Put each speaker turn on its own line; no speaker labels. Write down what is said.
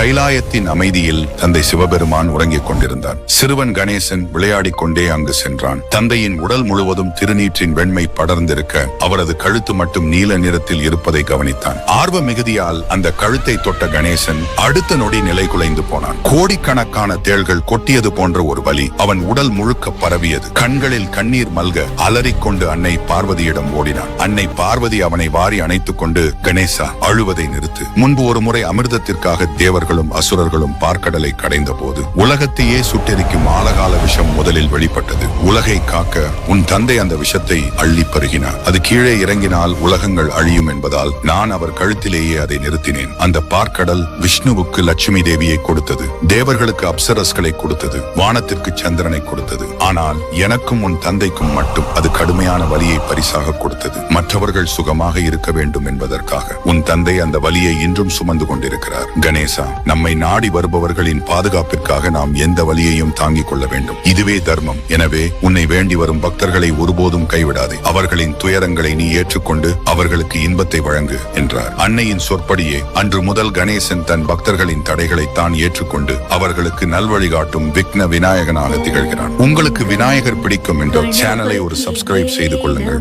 கைலாயத்தின் அமைதியில் தந்தை சிவபெருமான் உறங்கிக் கொண்டிருந்தார். சிறுவன் கணேசன் விளையாடிக் கொண்டே அங்கு சென்றான். தந்தையின் உடல் முழுவதும் திருநீற்றின் வெண்மை படர்ந்திருக்க அவரது கழுத்து மட்டும் நீல நிறத்தில் இருப்பதை கவனித்தான். ஆர்வ மிகுதியால் அந்த கழுத்தை தொட்ட கணேசன் அடுத்த நொடி நிலை குலைந்து போனான். கோடிக்கணக்கான தேள்கள் கொட்டியது போன்ற ஒரு வலி அவன் உடல் முழுக்க பரவியது. கண்களில் கண்ணீர் மல்க அலறிக்கொண்டு அன்னை பார்வதியிடம் ஓடினான். அன்னை பார்வதி அவனை வாரி அணைத்துக் கொண்டு, கணேசா, அழுவதை நிறுத்து. முன்பு ஒரு முறை அமிர்தத்திற்காக தேவர்களும் அசுரர்களும் பார்க்கடலை கடைந்த போது உலகத்தையே சுட்டெரிக்கும் ஆழகால விஷம் முதலில் வெளிப்பட்டது. உலகை காக்க உன் தந்தை அந்த விஷத்தை அள்ளி பருகினார். அது கீழே இறங்கினால் உலகங்கள் அழியும் என்பதால் நான் அவர் கழுத்திலேயே அதை நிறுத்தினேன். அந்த பார்க்கடல் விஷ்ணுவுக்கு லட்சுமி தேவியை கொடுத்தது, தேவர்களுக்கு அப்சரஸ்களை கொடுத்தது, வானத்திற்கு சந்திரனை கொடுத்தது. ஆனால் எனக்கும் உன் தந்தைக்கும் மட்டும் அது கடுமையான வலியை பரிசாக கொடுத்தது. மற்றவர்கள் சுகமாக இருக்க வேண்டும் என்பதற்காக உன் தந்தை அந்த வலியை இன்றும் சுமந்து கொண்டிருக்கிறார். கணேசா, நம்மை நாடி வருபவர்களின் பாதுகாப்பிற்காக நாம் எந்த வலியையும் தாங்கிக் கொள்ள வேண்டும். இதுவே தர்மம். எனவே உன்னை வேண்டி வரும் பக்தர்களை ஒருபோதும் கைவிடாதே. அவர்களின் துயரங்களை நீ ஏற்றுக்கொண்டு அவர்களுக்கு இன்பத்தை வழங்கு என்றார். அன்னையின் சொற்படியே அன்று முதல் கணேசன் தன் பக்தர்களின் தடைகளை தான் ஏற்றுக்கொண்டு அவர்களுக்கு நல்வழிகாட்டும் விக்ன விநாயகனாக திகழ்கிறான். உங்களுக்கு விநாயகர் பிடிக்கும் என்றால் சேனலை ஒரு சப்ஸ்கிரைப் செய்து கொள்ளுங்கள்.